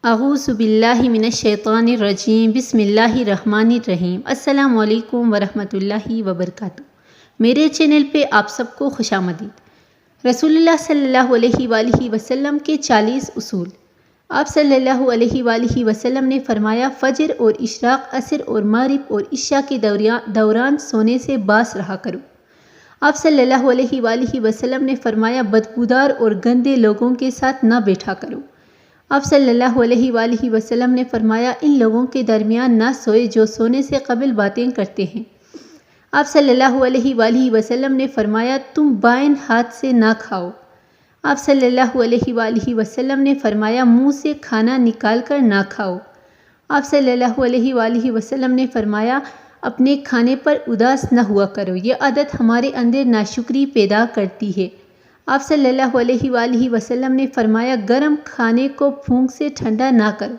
اعوذ باللہ من الشیطان الرجیم بسم اللہ الرحمن الرحیم۔ السلام علیکم ورحمۃ اللہ وبرکاتہ۔ میرے چینل پہ آپ سب کو خوش آمدید۔ رسول اللہ صلی اللہ علیہ وآلہ وسلم کے 40 اصول۔ آپ صلی اللہ علیہ وآلہ وسلم نے فرمایا، فجر اور اشراق، عصر اور مغرب اور عشاء کے دوران سونے سے باز رہا کرو۔ آپ صلی اللہ علیہ وآلہ وسلم نے فرمایا، بدبودار اور گندے لوگوں کے ساتھ نہ بیٹھا کرو۔ آپ صلی اللہ علیہ وآلہ وسلم نے فرمایا، ان لوگوں کے درمیان نہ سوئے جو سونے سے قبل باتیں کرتے ہیں۔ آپ صلی اللہ علیہ وآلہ وسلم نے فرمایا، تم بائیں ہاتھ سے نہ کھاؤ۔ آپ صلی اللہ علیہ وآلہ وسلم نے فرمایا، منہ سے کھانا نکال کر نہ کھاؤ۔ آپ صلی اللہ علیہ وآلہ وسلم نے فرمایا، اپنے کھانے پر اداس نہ ہوا کرو، یہ عادت ہمارے اندر ناشکری پیدا کرتی ہے۔ آپ صلی اللہ علیہ وآلہ وسلم نے فرمایا، گرم کھانے کو پھونک سے ٹھنڈا نہ کرو۔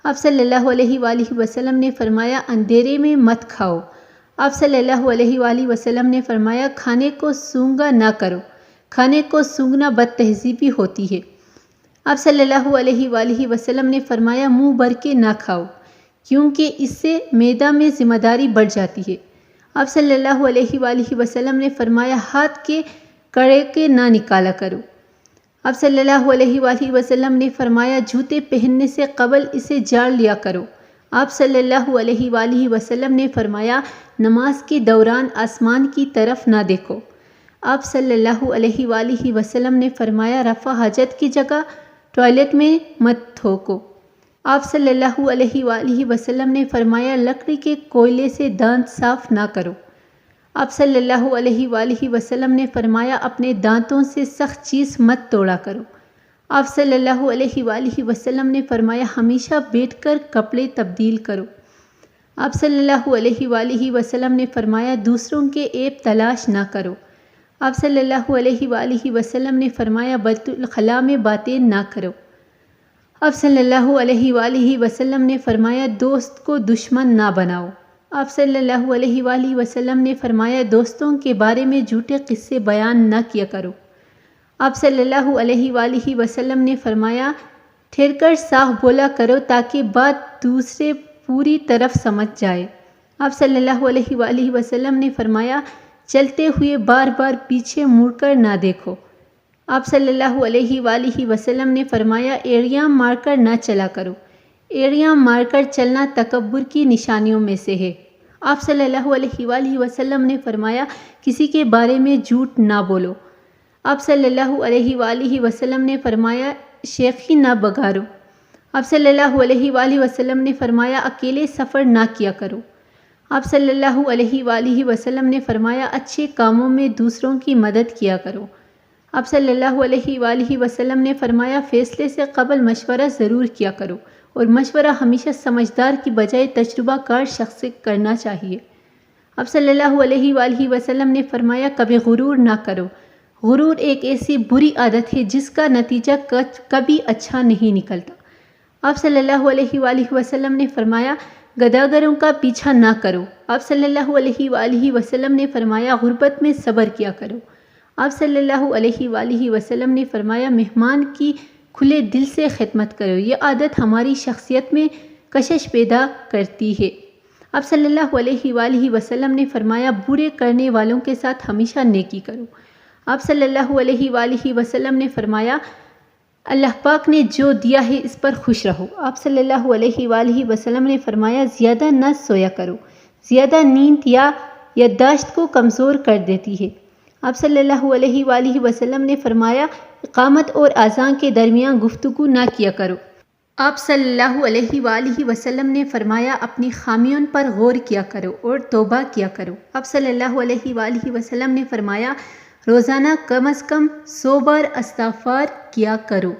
آپ صلی اللہ علیہ وآلہ وسلم نے فرمایا، اندھیرے میں مت کھاؤ۔ آپ صلی اللہ علیہ وآلہ وسلم نے فرمایا، کھانے کو سونگھا نہ کرو، کھانے کو سونگھنا بد تہذیبی ہوتی ہے۔ آپ صلی اللہ علیہ وآلہ وسلم نے فرمایا، منہ بھر کے نہ کھاؤ، کیونکہ اس سے معدہ میں ذمہ داری بڑھ جاتی ہے۔ آپ صلی اللہ علیہ وآلہ وسلم نے فرمایا، ہاتھ کے کڑے کے نہ نکالا کرو۔ آپ صلی اللہ علیہ وآلہ وسلم نے فرمایا، جوتے پہننے سے قبل اسے جاڑ لیا کرو۔ آپ صلی اللہ علیہ وآلہ وسلم نے فرمایا، نماز کے دوران آسمان کی طرف نہ دیکھو۔ آپ صلی اللہ علیہ وآلہ وسلم نے فرمایا، رفع حاجت کی جگہ ٹوائلٹ میں مت تھوکو۔ آپ صلی اللہ علیہ وآلہ وسلم نے فرمایا، لکڑی کے کوئلے سے دانت صاف نہ کرو۔ آپ صلی اللہ علیہ وآلہ وسلم نے فرمایا، اپنے دانتوں سے سخت چیز مت توڑا کرو۔ آپ صلی اللہ علیہ وآلہ وسلم نے فرمایا، ہمیشہ بیٹھ کر کپڑے تبدیل کرو۔ آپ صلی اللہ علیہ وآلہ وسلم نے فرمایا، دوسروں کے عیب تلاش نہ کرو۔ آپ صلی اللہ علیہ وآلہ وسلم نے فرمایا، بیت الخلاء میں باتیں نہ کرو۔ آپ صلی اللہ علیہ وآلہ وسلم نے فرمایا، دوست کو دشمن نہ بناؤ۔ آپ صلی اللہ علیہ وآلہ وسلم نے فرمایا، دوستوں کے بارے میں جھوٹے قصے بیان نہ کیا کرو۔ آپ صلی اللہ علیہ وآلہ وسلم نے فرمایا، ٹھہر کر صاف بولا کرو تاکہ بات دوسرے پوری طرح سمجھ جائے۔ آپ صلی اللہ علیہ وآلہ وسلم نے فرمایا، چلتے ہوئے بار بار پیچھے مڑ کر نہ دیکھو۔ آپ صلی اللہ علیہ وآلہ وسلم نے فرمایا، ایڑیاں مار کر نہ چلا کرو۔ ایڑیاں مار کر چلنا تکبر کی نشانیوں میں سے ہے۔ آپ صلی اللہ علیہ وآلہ وسلم نے فرمایا، کسی کے بارے میں جھوٹ نہ بولو۔ آپ صلی اللہ علیہ وآلہ وسلم نے فرمایا، شیخی نہ بگاڑو۔ آپ صلی اللہ علیہ وآلہ وسلم نے فرمایا، اکیلے سفر نہ کیا کرو۔ آپ صلی اللہ علیہ وآلہ وسلم نے فرمایا، اچھے کاموں میں دوسروں کی مدد کیا کرو۔ آپ صلی اللہ علیہ وآلہ وسلم نے فرمایا، فیصلے سے قبل مشورہ ضرور کیا کرو، اور مشورہ ہمیشہ سمجھدار کی بجائے تجربہ کار شخص سے کرنا چاہیے۔ آپ صلی اللہ علیہ وآلہ وسلم نے فرمایا، کبھی غرور نہ کرو۔ غرور ایک ایسی بری عادت ہے جس کا نتیجہ کبھی اچھا نہیں نکلتا۔ آپ صلی اللہ علیہ وآلہ وسلم نے فرمایا، گداگروں کا پیچھا نہ کرو۔ آپ صلی اللہ علیہ وآلہ وسلم نے فرمایا، غربت میں صبر کیا کرو۔ آپ صلی اللہ علیہ وآلہ وسلم نے فرمایا، مہمان کی کھلے دل سے خدمت کرو، یہ عادت ہماری شخصیت میں کشش پیدا کرتی ہے۔ آپ صلی اللہ علیہ وآلہ وسلم نے فرمایا، برے کرنے والوں کے ساتھ ہمیشہ نیکی کرو۔ آپ صلی اللہ علیہ وآلہ وسلم نے فرمایا، اللہ پاک نے جو دیا ہے اس پر خوش رہو۔ آپ صلی اللہ علیہ وآلہ وسلم نے فرمایا، زیادہ نہ سویا کرو، زیادہ نیند یادداشت کو کمزور کر دیتی ہے۔ آپ صلی اللہ علیہ وآلہ وسلم نے فرمایا، اقامت اور اذان کے درمیان گفتگو نہ کیا کرو۔ آپ صلی اللہ علیہ وآلہ وسلم نے فرمایا، اپنی خامیوں پر غور کیا کرو اور توبہ کیا کرو۔ آپ صلی اللہ علیہ وآلہ وسلم نے فرمایا، روزانہ کم از کم 100 بار استغفار کیا کرو۔